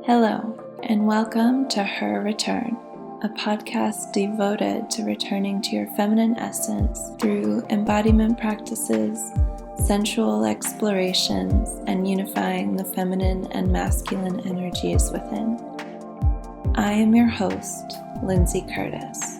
Hello, and welcome to Her Return, a podcast devoted to returning to your feminine essence through embodiment practices, sensual explorations, and unifying the feminine and masculine energies within. I am your host, Lindsey Curtis.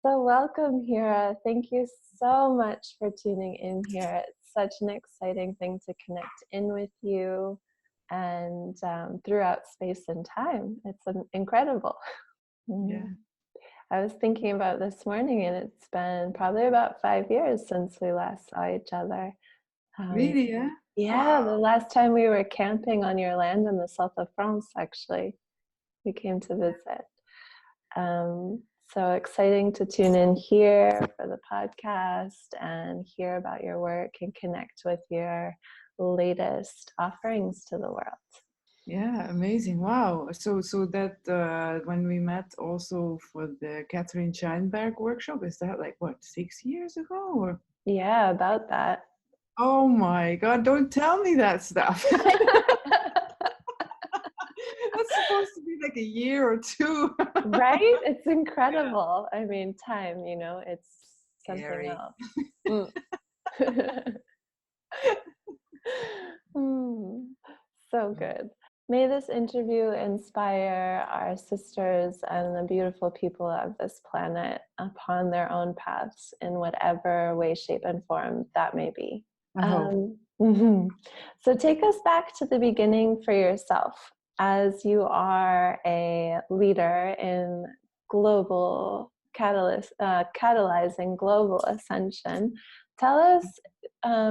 So welcome, Hira. Thank you so much for tuning in here. It's such an exciting thing to connect in with you and throughout space and time. It's incredible. Yeah. I was thinking about this morning, and it's been probably about 5 years since we last saw each other. Really, yeah? Yeah, the last time we were camping on your land in the south of France, actually. We came to visit. So exciting to tune in here for the podcast and hear about your work and connect with your latest offerings to the world. Yeah, amazing. Wow. So that when we met also for the Catherine Scheinberg workshop, is that like what, 6 years ago or? Yeah, about that. Oh my God, don't tell me that stuff. That's supposed to be like a year or two. Right? It's incredible. Yeah. I mean, time, it's Scary. something else. So good. May this interview inspire our sisters and the beautiful people of this planet upon their own paths in whatever way, shape, and form that may be. So take us back to the beginning for yourself, as you are a leader in global catalyzing global ascension. Tell us,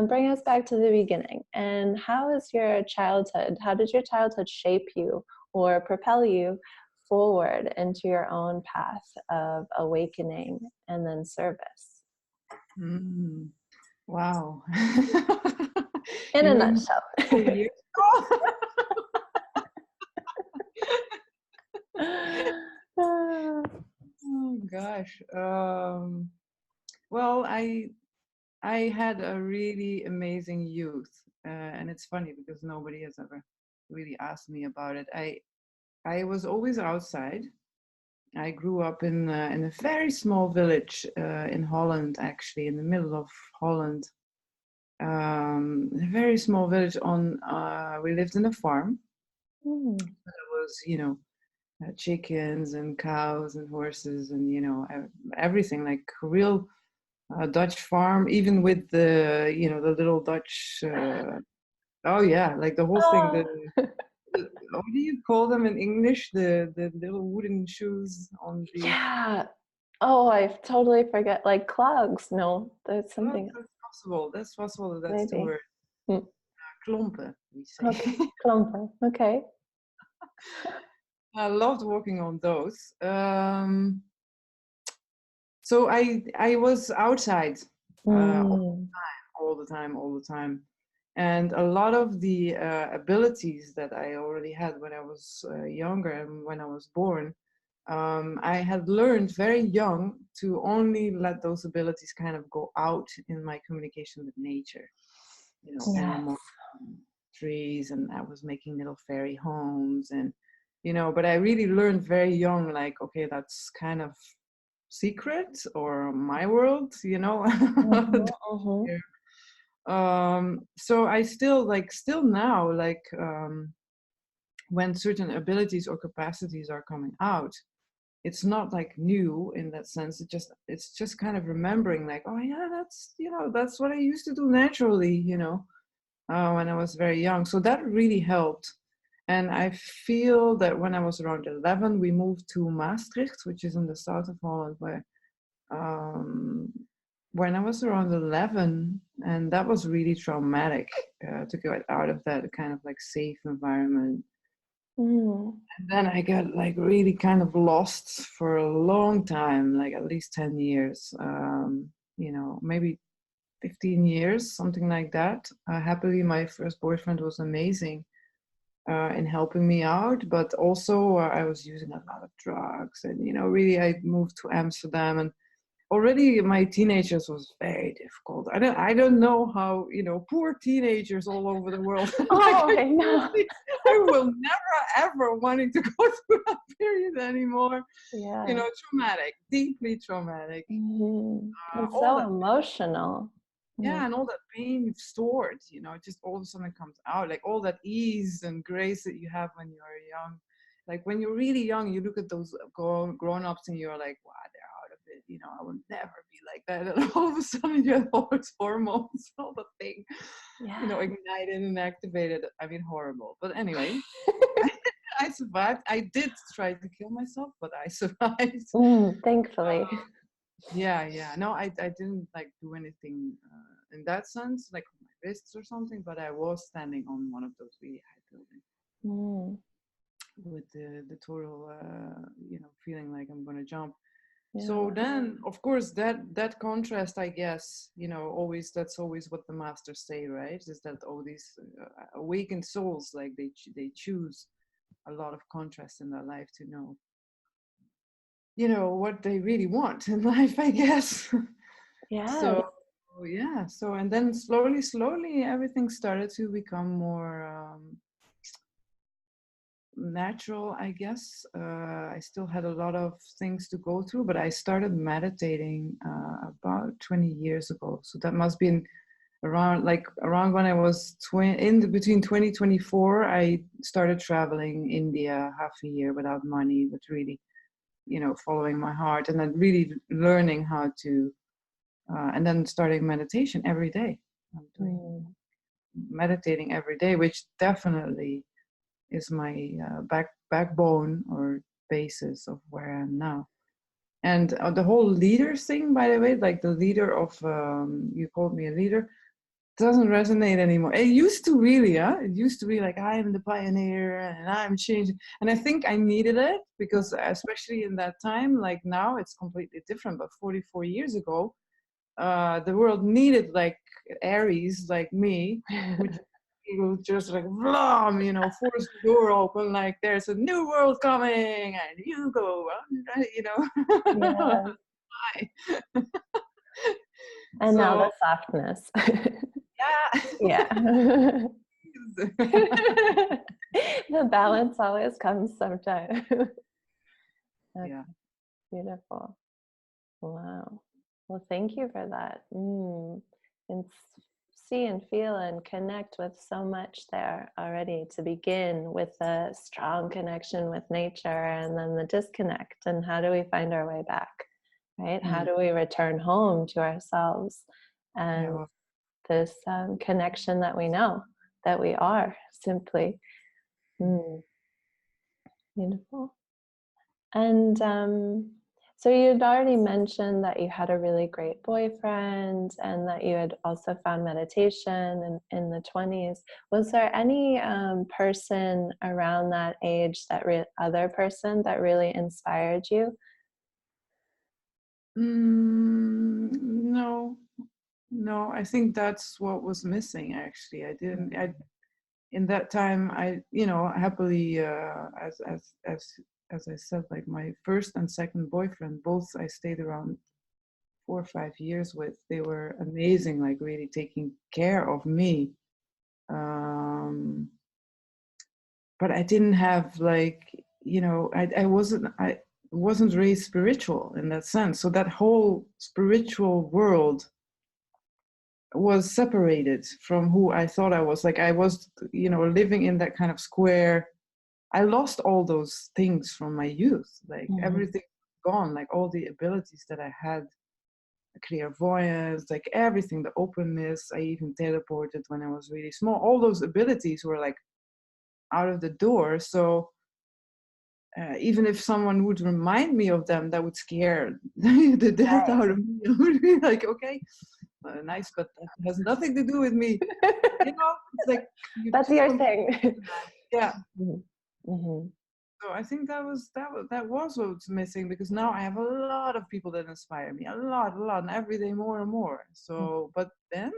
bring us back to the beginning. And how is your childhood? How did your childhood shape you or propel you forward into your own path of awakening and then service? Wow. In a nutshell. 2 years ago. Oh gosh. Well, I had a really amazing youth, and it's funny because nobody has ever really asked me about it. I was always outside. I grew up in a very small village in Holland, actually, in the middle of Holland. A very small village we lived in a farm. There was, chickens and cows and horses and, everything, like a real Dutch farm, even with the little Dutch, oh yeah, like the whole thing, what do you call them in English? The little wooden shoes on the... Yeah. Oh, I totally forget. Like clogs. No, there's something. That's possible. That's Maybe. the word. Klompen, we say. Okay. Klompen. Okay. I loved walking on those. So I was outside all the time. And a lot of the abilities that I already had when I was younger and when I was born, I had learned very young to only let those abilities kind of go out in my communication with nature. Animals, trees, and I was making little fairy homes and, but I really learned very young, like, okay, that's kind of secret or my world, So I still now, when certain abilities or capacities are coming out, it's not like new in that sense. It's just kind of remembering, like, oh yeah, that's what I used to do naturally, when I was very young. So that really helped. And I feel that when I was around 11, we moved to Maastricht, which is in the south of Holland, where when I was around 11, and that was really traumatic to get out of that kind of like safe environment. And then I got like really kind of lost for a long time, like at least 10 years, maybe 15 years, something like that. Happily, my first boyfriend was amazing in helping me out, but also I was using a lot of drugs, and really I moved to Amsterdam, and already my teenagers was very difficult. I don't know how, poor teenagers all over the world. Oh, I know. I will never ever wanting to go through that period anymore. Yeah. Traumatic, deeply traumatic. It's All so that, emotional. yeah, and all that pain you've stored, just all of a sudden comes out, like all that ease and grace that you have when you're young. Like when you're really young, you look at those grown-ups and you're like, wow, they're out of it. I will never be like that. And all of a sudden you have all those hormones, all the thing, Yeah. ignited and activated. I mean, horrible. But anyway, I survived. I did try to kill myself, but I survived. Thankfully. Yeah. No, I didn't like do anything in that sense, like with my wrists or something, but I was standing on one of those really high buildings with the total, feeling like I'm gonna jump. Yeah. So then, of course, that contrast, I guess, always that's always what the masters say, right? Is that all these awakened souls, like they choose a lot of contrast in their life to know, what they really want in life, I guess. Yeah. So yeah, and then slowly everything started to become more natural, I guess. I still had a lot of things to go through, but I started meditating about 20 years ago. So that must be around when I was between 2024. I started traveling India half a year without money, but really, following my heart, and then really learning how to, and then starting meditation every day. I'm doing meditating every day, which definitely is my backbone or basis of where I am now. And the whole leader thing, by the way, like the leader of, you called me a leader, doesn't resonate anymore. It used to really, it used to be like, I am the pioneer and I'm changing. And I think I needed it because especially in that time, like now it's completely different. But 44 years ago, the world needed like Aries, like me, which will just like blam, force the door open, like there's a new world coming, and you go, Yeah. Hi. And now the softness. Yeah. Yeah. The balance always comes sometime. That's Yeah. beautiful. Wow. Well, thank you for that. And see and feel and connect with so much there already to begin with a strong connection with nature, and then the disconnect, and how do we find our way back, right? How do we return home to ourselves and Yeah, well, this connection that we know that we are simply. Beautiful. And so you'd already mentioned that you had a really great boyfriend and that you had also found meditation in the 20s. Was there any person around that age, other person that really inspired you? no, I think that's what was missing, actually. In that time, I, happily, as I said, like my first and second boyfriend, both I stayed around 4 or 5 years with. They were amazing, like really taking care of me. But I didn't have like, I wasn't raised spiritual in that sense. So that whole spiritual world was separated from who I thought I was. Like I was, living in that kind of square. I lost all those things from my youth, like everything gone, like all the abilities that I had, clairvoyance, like everything, the openness. I even teleported when I was really small. All those abilities were like out of the door. So even if someone would remind me of them, that would scare the death out of me. I would be like, okay, nice, but that has nothing to do with me. It's like That's your thing. Yeah. Mm-hmm. So I think that was what's missing, because now I have a lot of people that inspire me, a lot, and every day more and more. So, but then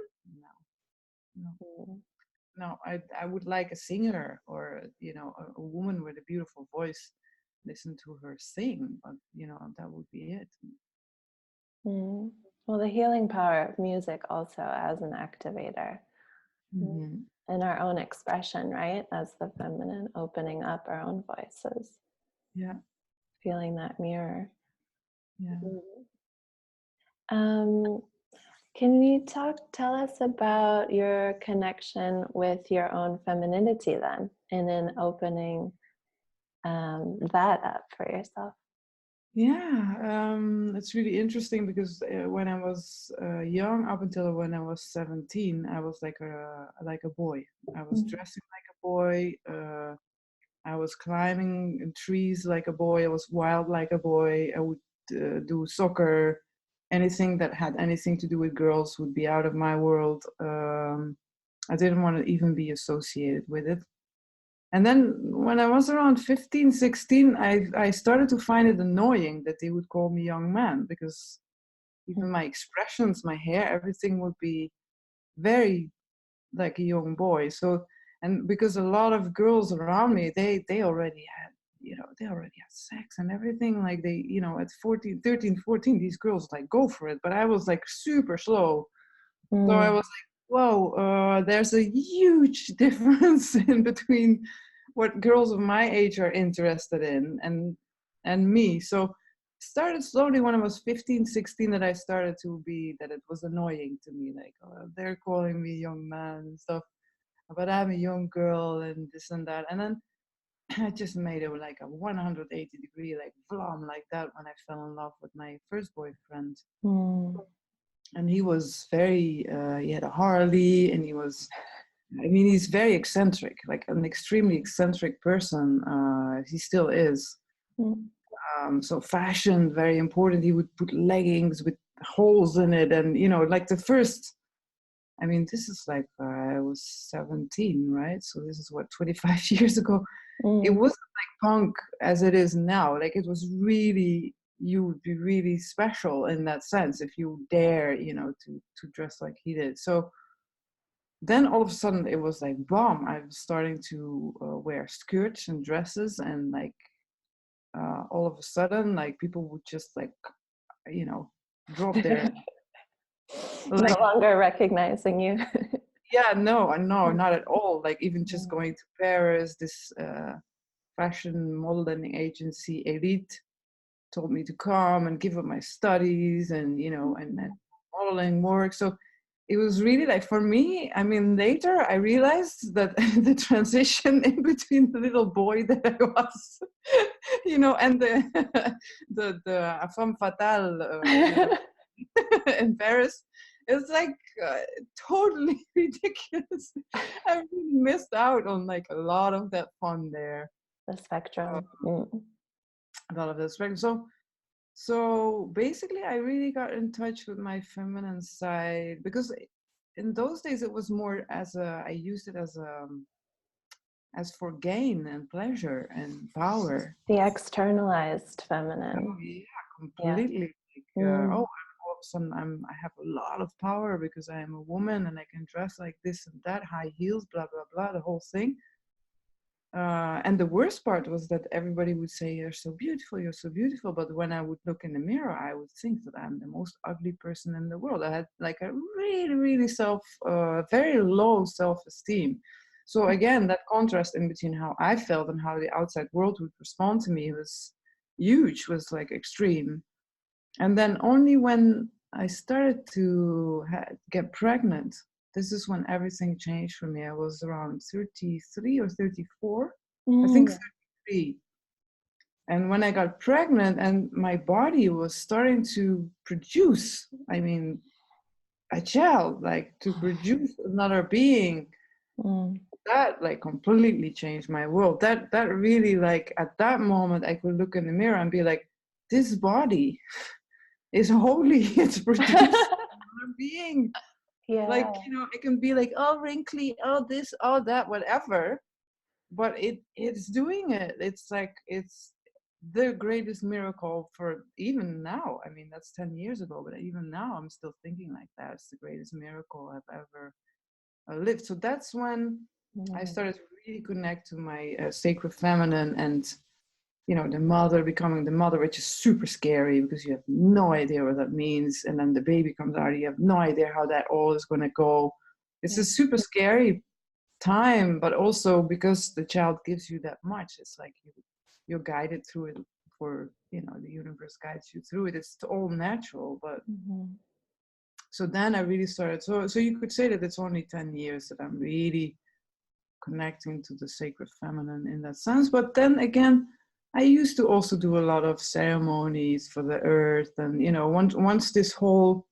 no, I would like a singer, or a woman with a beautiful voice, listen to her sing, but that would be it. Mm. Well, the healing power of music also as an activator. Mm-hmm. And our own expression, right? As the feminine, opening up our own voices. Yeah. Feeling that mirror. Yeah. Um, can you tell us about your connection with your own femininity then, and then opening that up for yourself? Yeah, it's really interesting because when I was young, up until when I was 17, I was like a boy. I was Mm. dressing like a boy. I was climbing in trees like a boy. I was wild like a boy. I would do soccer. Anything that had anything to do with girls would be out of my world. I didn't want to even be associated with it. And then when I was around 15, 16, I started to find it annoying that they would call me young man, because even my expressions, my hair, everything would be very like a young boy. So, and because a lot of girls around me, they already had, they already had sex and everything. Like they, at 14, 13, 14, these girls like go for it. But I was like super slow. So I was like, whoa, there's a huge difference in between what girls of my age are interested in and me. So started slowly when I was 15, 16 that I started to be, that it was annoying to me. Like, oh, they're calling me young man and stuff, but I'm a young girl and this and that. And then I just made it like a 180-degree, like vlam, like that when I fell in love with my first boyfriend. Mm. And he was very he had a Harley, and he's very eccentric, like an extremely eccentric person. He still is. Mm. So fashion, very important. He would put leggings with holes in it, and like the first, this is like I was 17, right? So this is what, 25 years ago. It Mm. wasn't like punk as it is now. Like it was really, you would be really special in that sense if you dare, to dress like he did. So then all of a sudden it was like bomb. I was starting to wear skirts and dresses, and like all of a sudden, like people would just like, you know, drop their No like, longer recognizing you. yeah, no, not at all. Like even just going to Paris, this fashion modeling agency Elite told me to come and give up my studies, and and modeling work. So it was really like, for me, later I realized that the transition in between the little boy that I was, and the femme fatale, in Paris, it's like totally ridiculous. I really missed out on like a lot of that fun there. The uh, spectrum. a lot of that spectrum. So basically, I really got in touch with my feminine side, because in those days it was more I used it as for gain and pleasure and power. The externalized Oh feminine. yeah, Yeah. completely. Like, Mm. all of a sudden I have a lot of power because I am a woman and I can dress like this and that, high heels, blah blah blah, the whole thing. And the worst part was that everybody would say, you're so beautiful, you're so beautiful. But when I would look in the mirror, I would think that I'm the most ugly person in the world. I had like a really, really very low self-esteem. So again, that contrast in between how I felt and how the outside world would respond to me was huge, was like extreme. And then only when I started to get pregnant, this is when everything changed for me. I was around 33 or 34, I think Mm. 33. And when I got pregnant and my body was starting to produce, a child, like to produce another being, Mm. that like completely changed my world. That really, like at that moment, I could look in the mirror and be like, this body is holy. It's produced another being. Like, Yeah. it can be like, oh, wrinkly, oh, this, oh, that, whatever. But it's doing it. It's like, it's the greatest miracle for even now. That's 10 years ago, but even now I'm still thinking like that. It's the greatest miracle I've ever lived. So that's when I Mm. started to really connect to my sacred feminine, and the mother becoming the mother, which is super scary because you have no idea what that means. And then the baby comes out, you have no idea how that all is going to go. It's a super scary time, but also because the child gives you that much, it's like you're guided through it for, the universe guides you through it. It's all natural. But so then I really started. So you could say that it's only 10 years that I'm really connecting to the sacred feminine in that sense. But then again, I used to also do a lot of ceremonies for the earth, and once this whole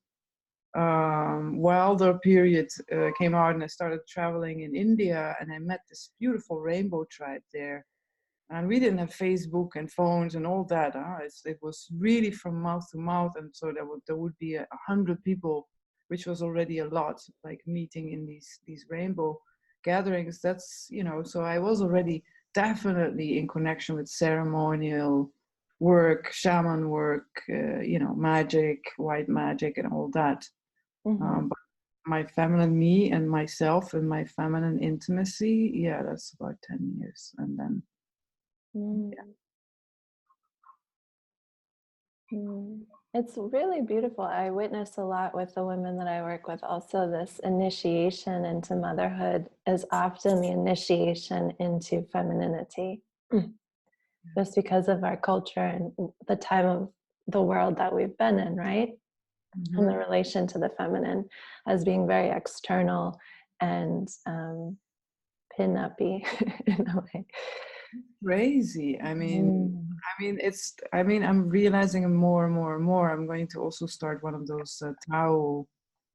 wilder period came out, and I started traveling in India, and I met this beautiful rainbow tribe there. And we didn't have Facebook and phones and all that. It was really from mouth to mouth, and so there would be 100 people, which was already a lot, like meeting in these rainbow gatherings. That's so I was already definitely in connection with ceremonial work, shaman work, magic, white magic, and all that. But my feminine me and myself and my feminine intimacy, yeah, that's about 10 years, and then. It's really beautiful. I witness a lot with the women that I work with. Also, this initiation into motherhood is often the initiation into femininity, just because of our culture and the time of the world that we've been in, right? And the relation to the feminine as being very external and pin-uppy in a way. Crazy. I mean, I'm realizing more and more and more. I'm going to also start one of those Tao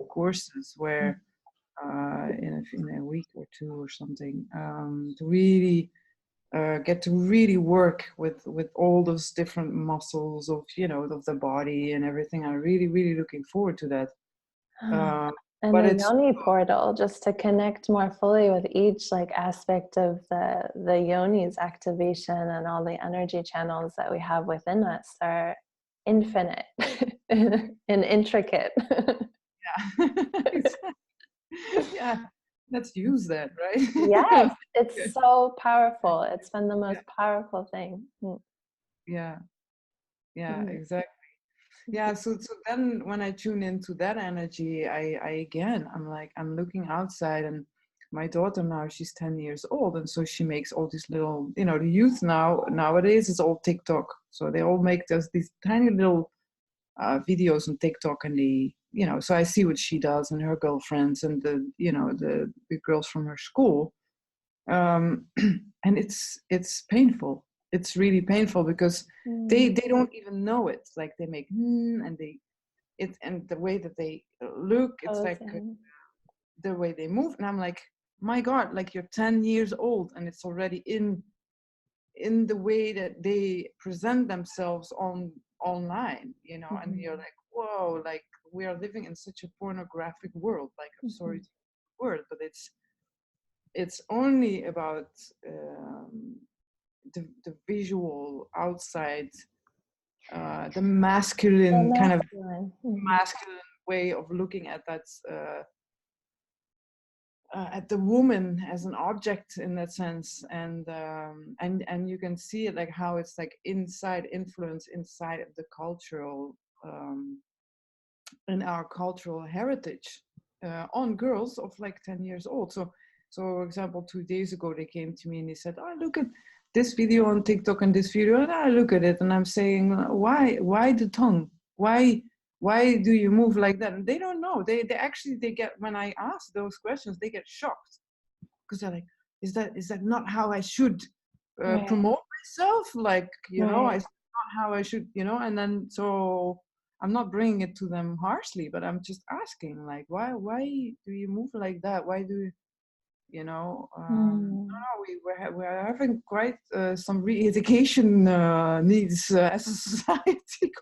courses where in a week or two or something, to really get to really work with all those different muscles of of the body and everything. I'm really, really looking forward to that. And but the it's yoni portal, just to connect more fully with each aspect of the yoni's activation, and all the energy channels that we have within us are infinite and intricate. Yeah, let's use that, right? Yes, it's so powerful. It's been the most powerful thing. Yeah, exactly. Yeah, so then when I tune into that energy, I'm looking outside, and my daughter now, she's 10 years old, and so she makes all these little, the youth nowadays is all TikTok. So they all make these tiny little videos on TikTok, and so I see what she does and her girlfriends and the girls from her school. And it's painful. It's really painful because they don't even know it. Like they make and and the way that they look, it's like the way they move, and I'm like, my God, like you're 10 years old, and it's already in the way that they present themselves online, and you're like, whoa, like we are living in such a pornographic world. Like, I'm sorry to use the word, but it's only about the visual outside, the masculine kind of masculine way of looking at that, at the woman as an object in that sense, and you can see it, like how it's like influence inside of the cultural, in our cultural heritage, on girls of like 10 years old. So for example, 2 days ago they came to me and they said, oh, look at this video on TikTok and this video, and I look at it and I'm saying, why the tongue, why do you move like that? And they don't know. They get, when I ask those questions, they get shocked, because they're like, is that not how I should promote myself? Like, it's not how I should, and then so I'm not bringing it to them harshly, but I'm just asking, like, why do you move like that? Why do you, no, we're having quite some re-education needs as a society.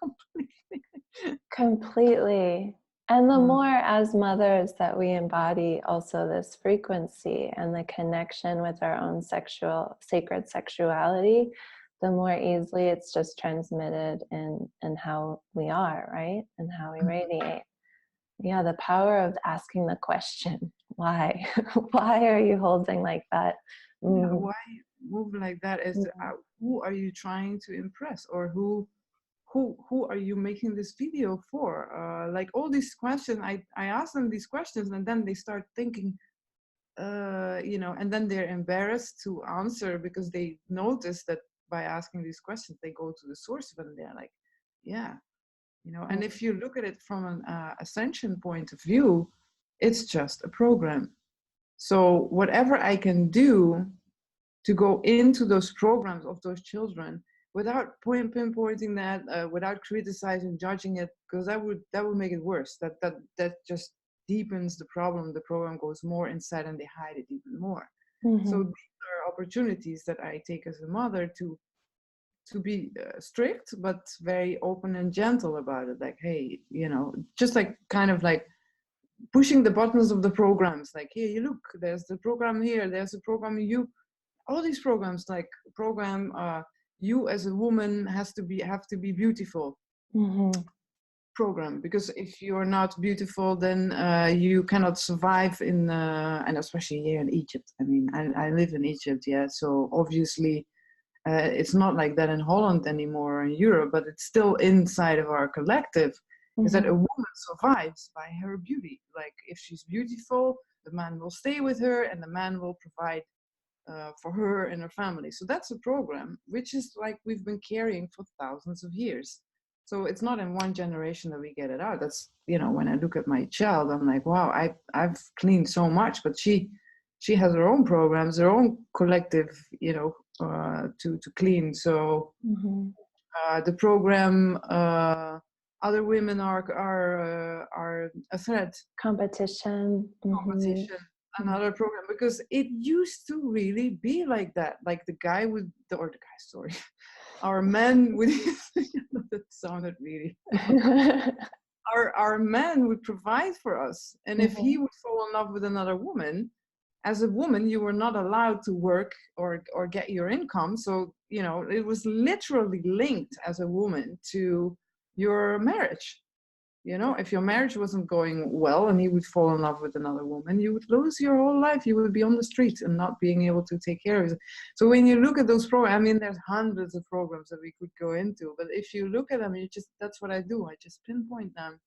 Completely. And the more as mothers that we embody also this frequency and the connection with our own sacred sexuality, the more easily it's just transmitted in how we are, right? And how we radiate. Yeah, the power of asking the question, why? Why are you holding like that? Why? move like that is Mhm. who are you trying to impress, or who are you making this video for? Like all these questions, I ask them these questions, and then they start thinking, and then they're embarrassed to answer because they notice that by asking these questions, they go to the source of it, and they're like, yeah, and if you look at it from an ascension point of view, it's just a program. So whatever I can do to go into those programs of those children without pinpointing that, without criticizing, judging it, because that would make it worse. That just deepens the problem. The program goes more inside, and they hide it even more. So Mhm. these are opportunities that I take as a mother to be strict, but very open and gentle about it. Like, hey, just like kind of like pushing the buttons of the programs. Like, here, you look, there's the program here, there's a program you, all these programs, like program you as a woman have to be beautiful. Mhm. Program, because if you're not beautiful, then you cannot survive in and especially here in Egypt. I mean, I live in Egypt, yeah, so obviously it's not like that in Holland anymore, or in Europe, but it's still inside of our collective, is that a Mhm. woman survives by her beauty. Like, if she's beautiful, the man will stay with her, and the man will provide for her and her family. So that's a program which is like we've been carrying for thousands of years. So it's not in one generation that we get it out. That's, when I look at my child, I'm like, wow, I've cleaned so much, but she has her own programs, her own collective, to clean. So Mhm. the program, other women are a threat. Competition. Mhm. Competition, another program, because it used to really be like that. Like the guy with the, or the guy, sorry, our men with, that sounded really, our man would provide for us. And if he Mhm. would fall in love with another woman, as a woman, you were not allowed to work or get your income. So, it was literally linked as a woman to your marriage. If your marriage wasn't going well and you would fall in love with another woman, you would lose your whole life. You would be on the street and not being able to take care of it. So when you look at those programs, I mean, there's hundreds of programs that we could go into, but if you look at them, that's what I do. I just pinpoint them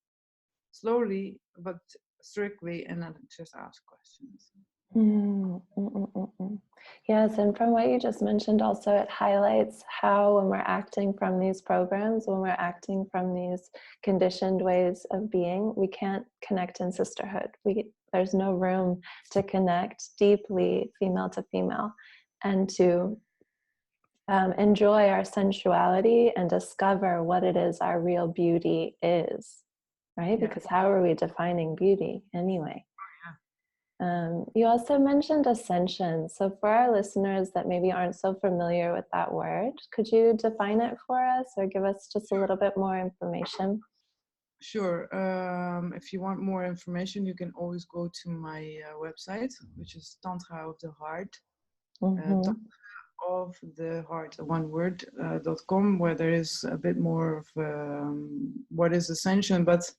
slowly, but strictly, and then just ask questions. Mm, mm, mm, mm, mm. Yes, and from what you just mentioned, also it highlights how when we're acting from these programs, when we're acting from these conditioned ways of being, we can't connect in sisterhood. There's no room to connect deeply female to female and to enjoy our sensuality and discover what it is our real beauty is, right? Yeah. Because how are we defining beauty anyway? You also mentioned ascension. So for our listeners that maybe aren't so familiar with that word, could you define it for us or give us just a little bit more information? Sure. If you want more information, you can always go to my website, which is Tantra of the Heart. Mm-hmm. Of the heart, one word, .com, where there is a bit more of what is ascension. But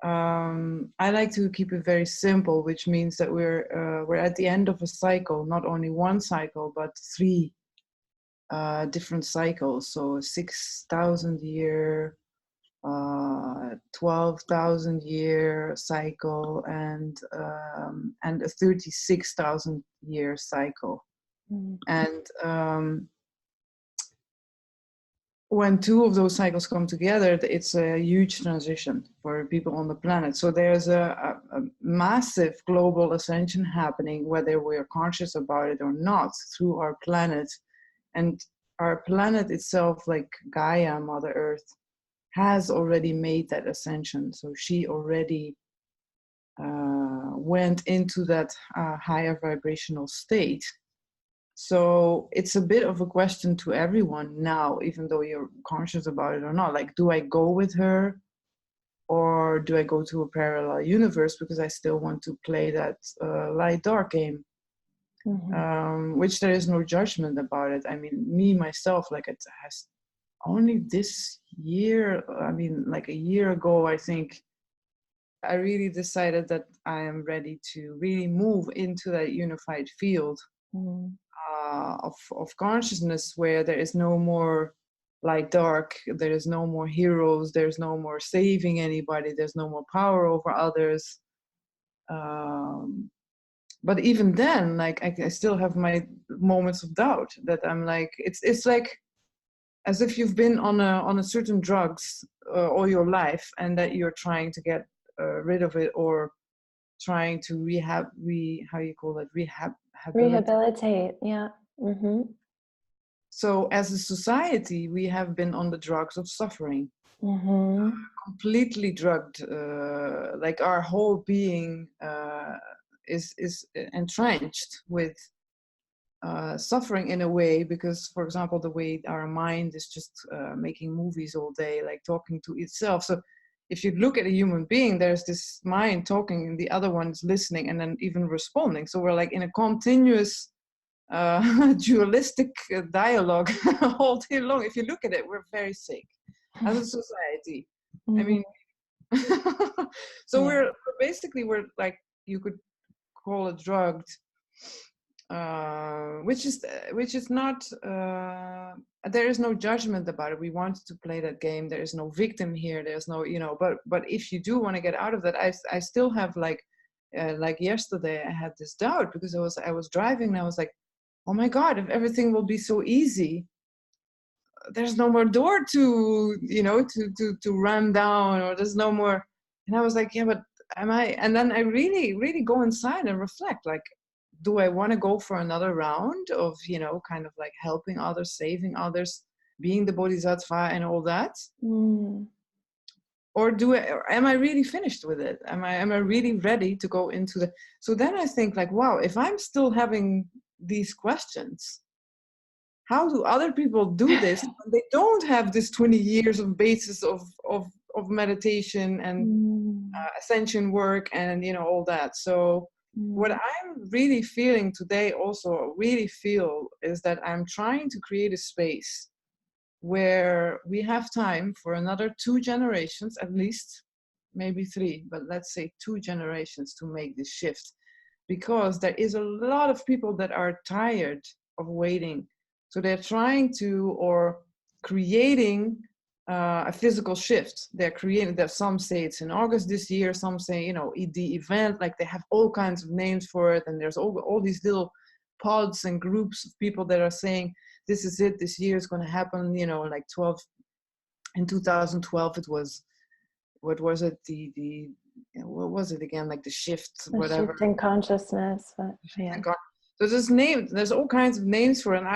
I like to keep it very simple, which means that we're at the end of a cycle, not only one cycle, but three different cycles. So 6,000 year, 12,000 year cycle, and a 36,000 year cycle. Mm-hmm. And when two of those cycles come together, it's a huge transition for people on the planet. So there's a massive global ascension happening, whether we're conscious about it or not, through our planet. And our planet itself, like Gaia, Mother Earth, has already made that ascension. So she already went into that higher vibrational state. So it's a bit of a question to everyone now, even though you're conscious about it or not. Like, do I go with her, or do I go to a parallel universe because I still want to play that light dark game? Which there is no judgment about it. I mean, me, myself, like it has only this year, I mean, like a year ago, I think, I really decided that I am ready to really move into that unified field. Mm-hmm. of consciousness, where there is no more light dark, there is no more heroes, there's no more saving anybody, there's no more power over others. But even then, like I still have my moments of doubt that I'm like, it's like as if you've been on a certain drugs all your life, and that you're trying to get rid of it, or trying to rehabilitate. Yeah. Mm-hmm. So as a society, we have been on the drugs of suffering, Mm-hmm. completely drugged. Like our whole being is entrenched with suffering in a way, because, for example, the way our mind is just making movies all day, like talking to itself. So if you look at a human being, there's this mind talking and the other one's listening and then even responding. So we're like in a continuous dualistic dialogue all day long. If you look at it, we're very sick as a society. Mm-hmm. I mean, so Yeah. we're like, you could call it drugged, which is not. There is no judgment about it. We wanted to play that game. There is no victim here. There's no, But if you do want to get out of that, I still have like yesterday, I had this doubt, because I was driving and I was like, oh my God, if everything will be so easy, there's no more door to run down, or there's no more. And I was like, yeah, but am I? And then I really, really go inside and reflect, like, do I want to go for another round of, kind of like helping others, saving others, being the bodhisattva and all that? Or am I really finished with it? Am I really ready to go into the? So then I think, like, wow, if I'm still having these questions, how do other people do this when they don't have this 20 years of basis of meditation and ascension work and all that? So what I'm really feeling today, also really feel, is that I'm trying to create a space where we have time for another 2 generations, at least, maybe 3, but let's say 2 generations, to make this shift. Because there is a lot of people that are tired of waiting. So they're trying to, or creating a physical shift. They're creating that. Some say it's in August this year, some say, the event, like they have all kinds of names for it. And there's all these little pods and groups of people that are saying, this is it, this year is going to happen, like in 2012, it was, what was it? What was it again? Like the shift, whatever. Shift in consciousness. But, yeah. So there's all kinds of names for it. And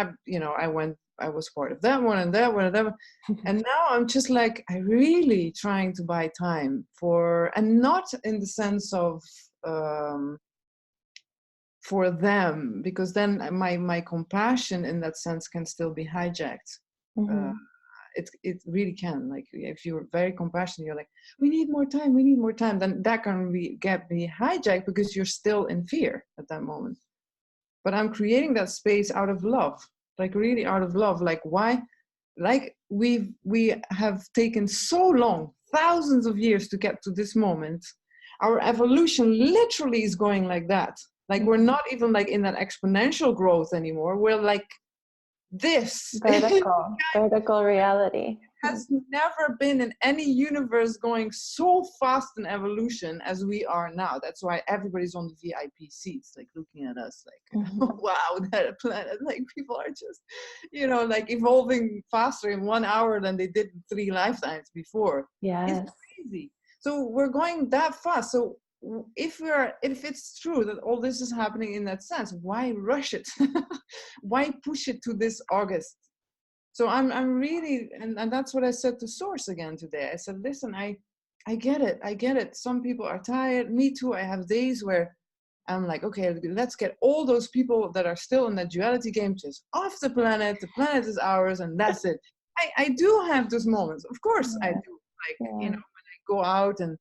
I was part of that one and that one and that one. And now I'm just like, I really trying to buy time for, and not in the sense of, for them, because then my compassion in that sense can still be hijacked. Mm-hmm. It really can. Like, if you're very compassionate, you're like, we need more time, then that can be hijacked, because you're still in fear at that moment. But I'm creating that space out of love, like really out of love. Like, why? Like, we have taken so long, thousands of years, to get to this moment. Our evolution literally is going like that. Like, we're not even like in that exponential growth anymore. We're like this. Vertical reality. Has never been in any universe going so fast in evolution as we are now. That's why everybody's on the VIP seats, like looking at us like, wow, that planet, like people are just, like evolving faster in 1 hour than they did in 3 lifetimes before. Yes. It's crazy. So we're going that fast. So if it's true that all this is happening in that sense, why rush it? Why push it to this August? So I'm really, and that's what I said to Source again today. I said, listen, I get it. Some people are tired. Me too. I have days where I'm like, okay, let's get all those people that are still in that duality game just off the planet. The planet is ours, and that's it. I do have those moments. Of course I do. Like, when I go out, and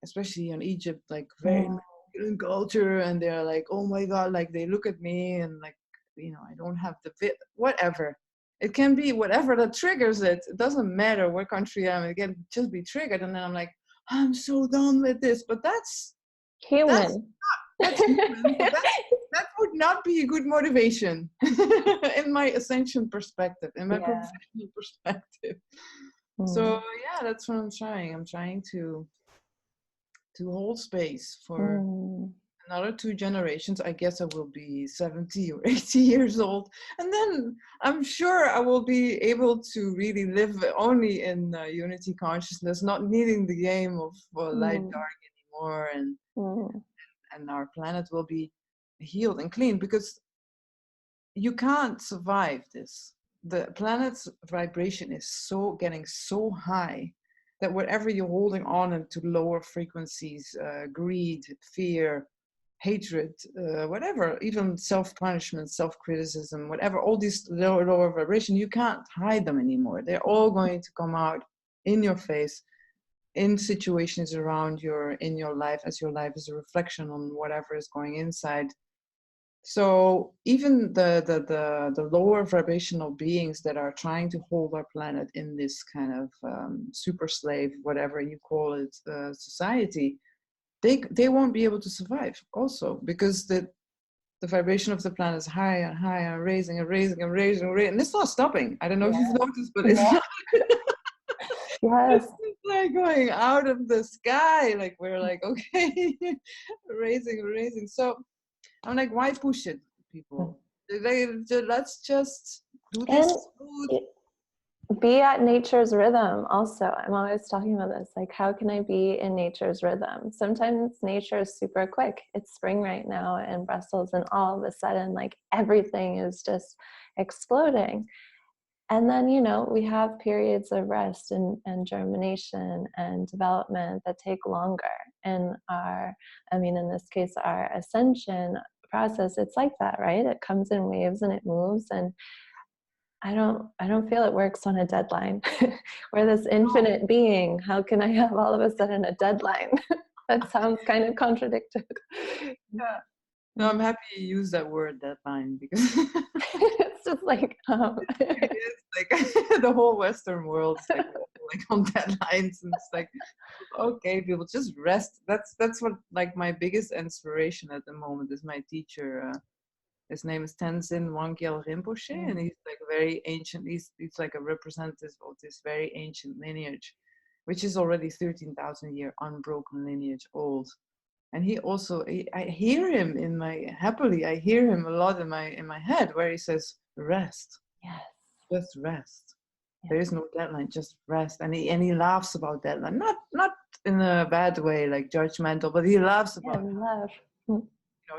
especially in Egypt, like very masculine culture, and they're like, oh my God, like they look at me and like, I don't have the fit, whatever. It can be whatever that triggers it. It doesn't matter what country I'm in. It can just be triggered. And then I'm like, I'm so done with this. But that's human. That's human, but that would not be a good motivation in my ascension perspective, in my Yeah. professional perspective. So Mm. yeah, that's what I'm trying. I'm trying to hold space for Mm. another 2 generations. I guess I will be 70 or 80 years old, and then I'm sure I will be able to really live only in unity consciousness, not needing the game of light Mm. dark anymore, Mm. and our planet will be healed and clean, because you can't survive this. The planet's vibration is getting so high that whatever you're holding on into lower frequencies, greed, fear, hatred, whatever, even self-punishment, self-criticism, whatever, all these lower vibration, you can't hide them anymore. They're all going to come out in your face, in situations around in your life, as your life is a reflection on whatever is going inside. So even the lower vibrational beings that are trying to hold our planet in this kind of super slave, whatever you call it, society, they won't be able to survive also, because the vibration of the planet is higher and higher, raising and raising and raising and raising, and it's not stopping. I don't know if you've noticed, but it's Yeah. not. Yes. It's like going out of the sky. Like we're like, okay, raising, raising. So I'm like, why push it, people? Let's just do this And food. be at nature's rhythm also. I'm always talking about this, like, how can I be in nature's rhythm? Sometimes nature is super quick. It's spring right now in Brussels, and all of a sudden, like, everything is just exploding. And then, we have periods of rest and germination and development that take longer. And in this case, our ascension process, it's like that, right? It comes in waves and it moves. And I don't feel it works on a deadline. We're this infinite being. How can I have all of a sudden a deadline? That sounds kind of contradictory. Yeah. No, I'm happy you use that word, deadline, because It's just like, it is like the whole Western world's like on deadlines, and it's like, okay, people, just rest. That's what, like, my biggest inspiration at the moment is my teacher. His name is Tenzin Wangyal Rinpoche, and he's like very ancient. He's like a representative of this very ancient lineage, which is already 13,000 year unbroken lineage old. And he also, I hear him I hear him a lot in my head, where he says, rest, yes. just rest. Yeah. There is no deadline, just rest. And he laughs about deadline, not in a bad way, like judgmental, but he laughs Yeah, about, love.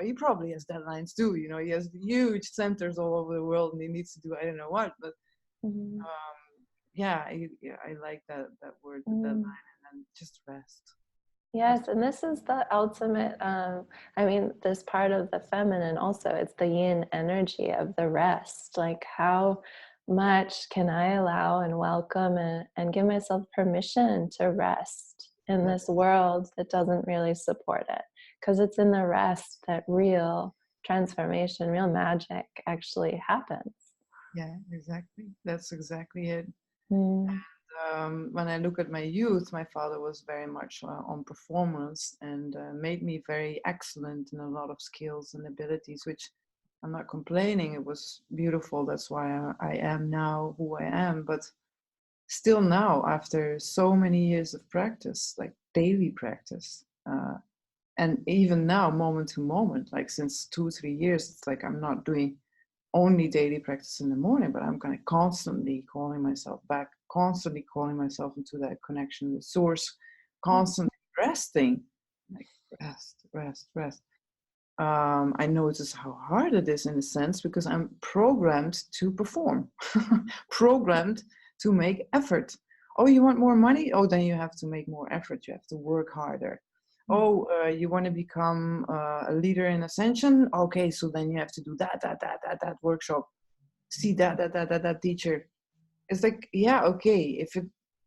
he probably has deadlines too. He has huge centers all over the world, and he needs to do I don't know what. But Mm-hmm. yeah, I like that word, the deadline, and then just rest. Yes, and this is the ultimate, this part of the feminine also, it's the yin energy of the rest. Like, how much can I allow and welcome and give myself permission to rest in this world that doesn't really support it? Because it's in the rest that real transformation, real magic actually happens. Yeah, exactly. That's exactly it. Mm. When I look at my youth, my father was very much on performance, and made me very excellent in a lot of skills and abilities, which I'm not complaining. It was beautiful. That's why I am now who I am. But still now, after so many years of practice, like daily practice, and even now, moment to moment, like since 2 3 years, it's like I'm not doing only daily practice in the morning, but I'm kind of constantly calling myself back, constantly calling myself into that connection with source, constantly resting, like rest, rest, rest. I notice how hard it is in a sense, because I'm programmed to perform, programmed to make effort. Oh, you want more money? Oh, then you have to make more effort. You have to work harder. Oh, you want to become a leader in ascension? Okay, so then you have to do that workshop. See that teacher. It's like, yeah, okay.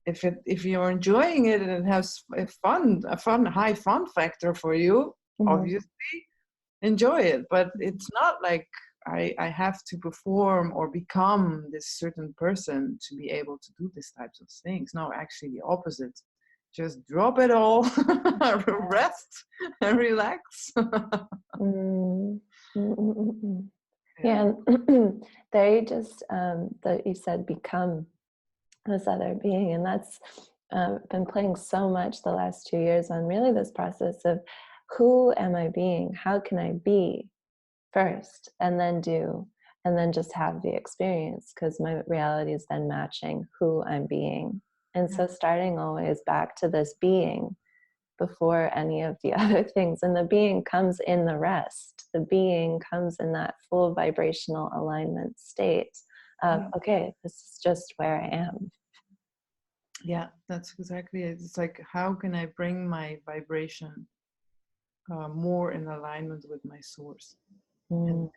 If you're enjoying it and it has a fun high fun factor for you, obviously enjoy it. But it's not like I have to perform or become this certain person to be able to do these types of things. No, actually the opposite. just drop it all, rest and relax. Mm, mm, mm, mm, mm. Yeah. Yeah, and they just that you said become this other being, and that's been playing so much the last 2 years on really this process of who am I being? How can I be first, and then do, and then just have the experience, because my reality is then matching who I'm being. And Yeah. so starting always back to this being before any of the other things. And the being comes in the rest. The being comes in that full vibrational alignment state of, Yeah. okay, this is just where I am. Yeah, that's exactly it. It's like, how can I bring my vibration more in alignment with my source? And Mm.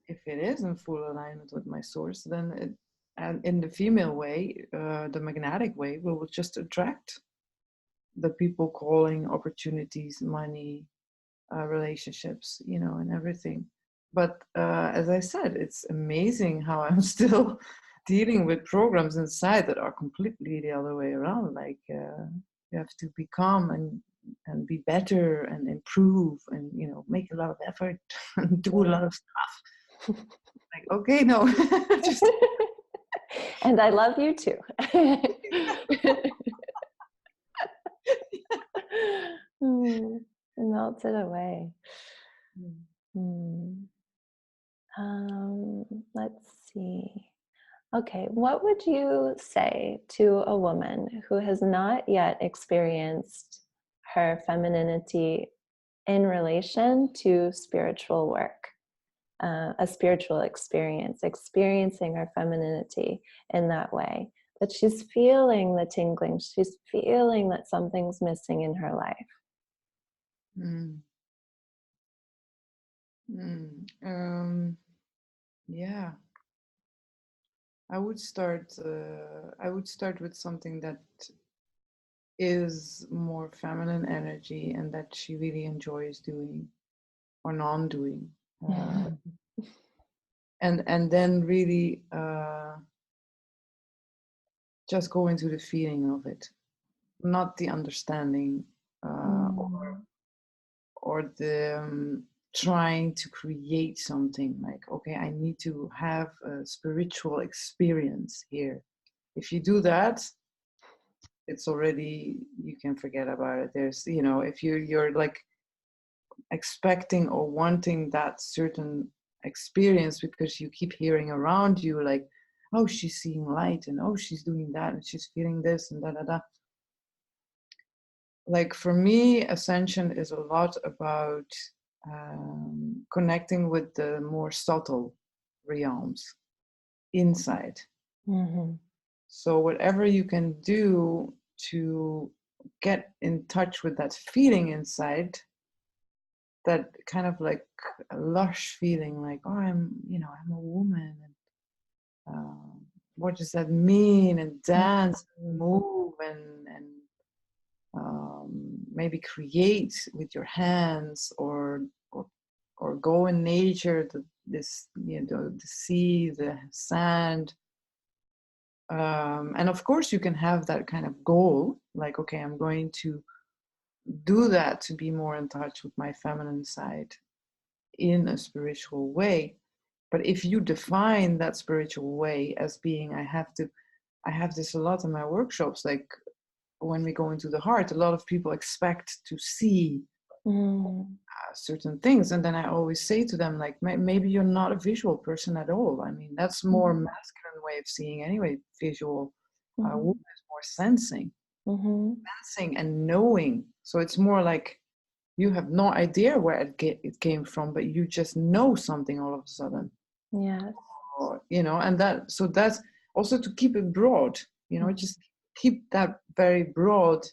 if it is in full alignment with my source, then it, and in the female way, the magnetic way, we will just attract the people, calling, opportunities, money, relationships, and everything. But as I said, it's amazing how I'm still dealing with programs inside that are completely the other way around. Like you have to become and be better and improve and make a lot of effort and do a lot of stuff. Like, okay, no, just And I love you too. Melted away. Hmm. Let's see. Okay, what would you say to a woman who has not yet experienced her femininity in relation to spiritual work, a spiritual experience, experiencing her femininity in that way, but she's feeling the tingling, she's feeling that something's missing in her life? mm, yeah. I would start with something that is more feminine energy and that she really enjoys doing or non-doing, and then really just go into the feeling of it, not the understanding, Mm. or the trying to create something like, okay, I need to have a spiritual experience here. If you do that, it's already, you can forget about it. There's, if you're like expecting or wanting that certain experience because you keep hearing around you like, oh, she's seeing light, and oh, she's doing that, and she's feeling this, and da da da. Like, for me, ascension is a lot about connecting with the more subtle realms inside. Mm-hmm. So whatever you can do to get in touch with that feeling inside, that kind of like a lush feeling, like, oh, I'm a woman, and what does that mean? And dance, and move, and maybe create with your hands, or go in nature, the sea, the sand. And of course, you can have that kind of goal, like, okay, I'm going to do that to be more in touch with my feminine side in a spiritual way. But if you define that spiritual way as being, I have this a lot in my workshops, like when we go into the heart, a lot of people expect to see certain things, and then I always say to them, like, maybe you're not a visual person at all. I mean, that's more masculine way of seeing anyway. Visual, woman is more sensing, and knowing. So it's more like you have no idea where it came from, but you just know something all of a sudden. Yes. Or, and that's also to keep it broad, just keep that very broad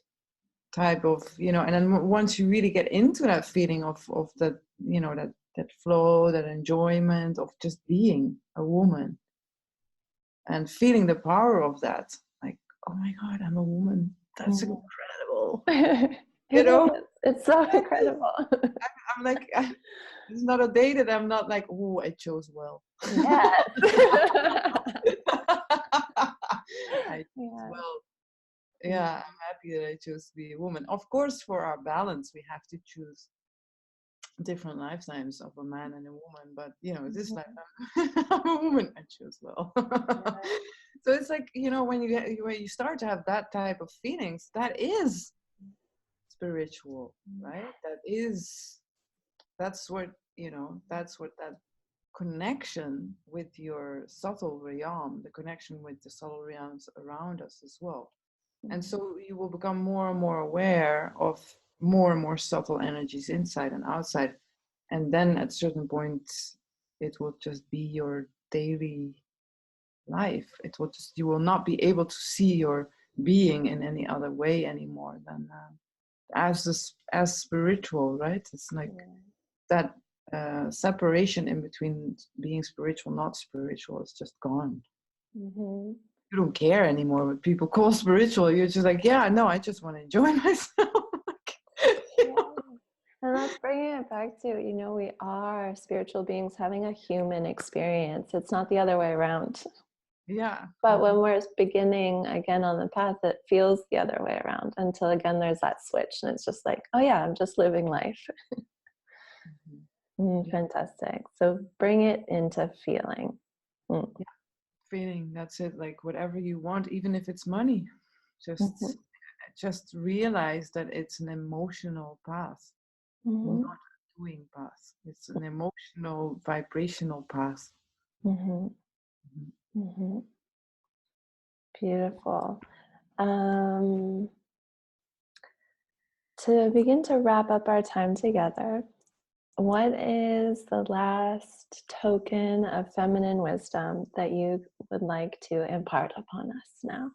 type of, and then once you really get into that feeling of that, that flow, that enjoyment of just being a woman and feeling the power of that, like, oh my God, I'm a woman. That's incredible. It is. It's so incredible. I'm like, it's not a day that I'm not like, oh, I chose well. Yes. I chose well. Yeah, I'm happy that I chose to be a woman. Of course, for our balance, we have to choose different lifetimes of a man and a woman. But this lifetime, I'm a woman. I choose well. So it's like when you start to have that type of feelings, that is spiritual, right? That's what that connection with your subtle realm, the connection with the subtle realms around us as well. And so you will become more and more aware of more and more subtle energies inside and outside. And then at certain points, it will just be your daily life. You will not be able to see your being in any other way anymore than as spiritual, right? It's like that separation in between being spiritual, not spiritual, is just gone. You don't care anymore what people call spiritual. You're just like, yeah, no, I just want to enjoy myself. And that's bringing it back to, we are spiritual beings having a human experience. It's not the other way around. Yeah. But when we're beginning again on the path, it feels the other way around until again there's that switch and it's just like, oh yeah, I'm just living life. Fantastic. So bring it into feeling. Yeah. Feeling, that's it. Like whatever you want, even if it's money, just realize that it's an emotional path, not a doing path. It's an emotional, vibrational path. Beautiful. To begin to wrap up our time together, what is the last token of feminine wisdom that you would like to impart upon us now?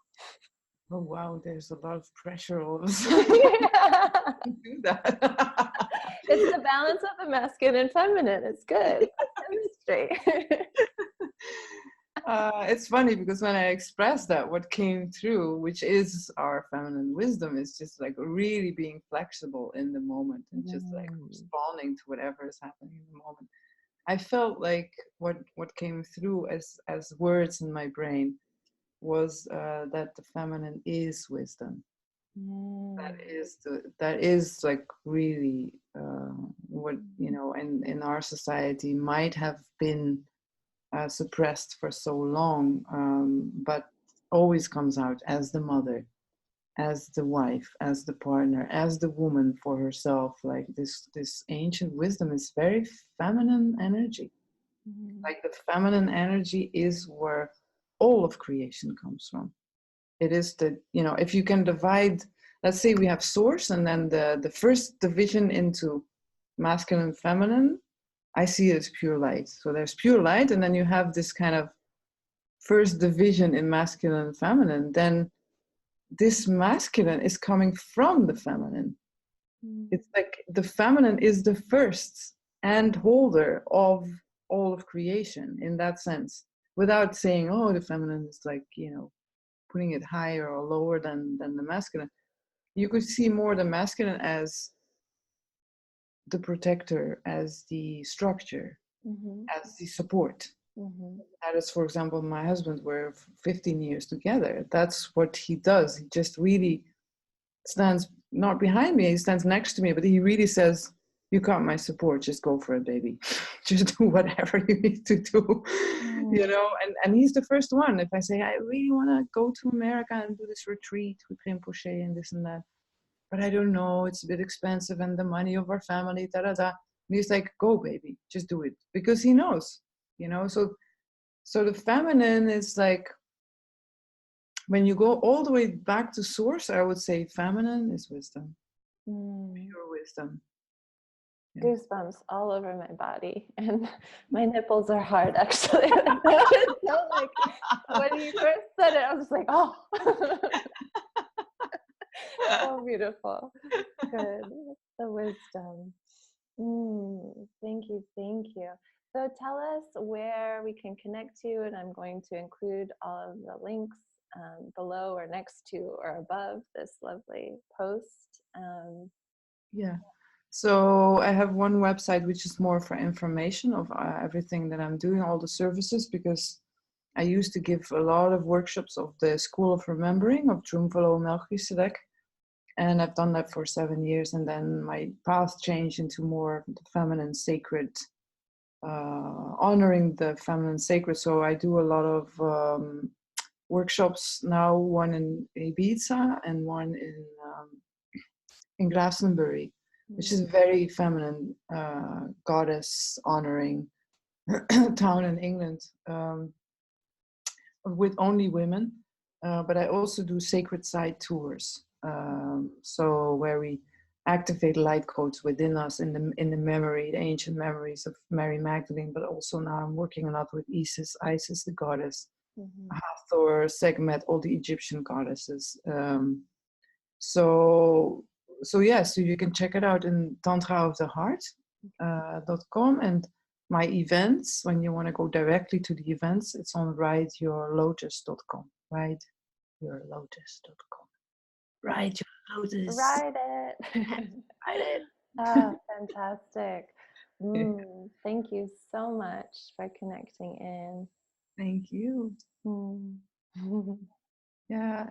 Oh wow, there's a lot of pressure all of a sudden to do that. It's the balance of the masculine and feminine. It's good. Chemistry. It's funny because when I expressed that, what came through, which is our feminine wisdom, is just like really being flexible in the moment and just like responding to whatever is happening in the moment. I felt like what came through as words in my brain was that the feminine is wisdom. That is like really what in our society might have been suppressed for so long, but always comes out as the mother, as the wife, as the partner, as the woman for herself. Like this ancient wisdom is very feminine energy. Like the feminine energy is where all of creation comes from. It is if you can divide, let's say we have source, and then the first division into masculine and feminine, I see it as pure light. So there's pure light, and then you have this kind of first division in masculine and feminine. Then this masculine is coming from the feminine. It's like the feminine is the first and holder of all of creation in that sense, without saying, oh, the feminine is like, putting it higher or lower than the masculine. You could see more the masculine as the protector, as the structure, as the support. That is, for example, my husband, we're 15 years together. That's what he does. He just really stands not behind me, he stands next to me, but he really says, you got my support, just go for it, baby. Just do whatever you need to do. And he's the first one. If I say, I really want to go to America and do this retreat with Rinpoche and this and that, but I don't know, it's a bit expensive and the money of our family, and he's like, go, baby, just do it. Because he knows, so the feminine is like, when you go all the way back to source, I would say feminine is wisdom, pure wisdom. Yeah. Goosebumps all over my body, and my nipples are hard, actually. So, like, when you first said it, I was like, oh. So beautiful. Good. The wisdom. Thank you. So tell us where we can connect to, and I'm going to include all of the links below or next to or above this lovely post. Yeah. So I have one website which is more for information of everything that I'm doing, all the services, because I used to give a lot of workshops of the School of Remembering of Trumvalo Melchisedek, and I've done that for 7 years. And then my path changed into more the feminine sacred, honoring the feminine sacred. So I do a lot of workshops now, one in Ibiza and one in Glastonbury, which is very feminine, goddess honoring town in England, with only women. But I also do sacred site tours, so where we activate light codes within us in the memory, the ancient memories of Mary Magdalene. But also now I'm working a lot with Isis, the goddess, Hathor, Sekhmet, all the Egyptian goddesses. So you can check it out in tantraoftheheart.com, and my events, when you want to go directly to the events, it's on rideyourlotus.com. Rideyourlotus.com. Ride your lotus. Ride it. Ride it. Ah, fantastic. Thank you so much for connecting in. Thank you. Yeah.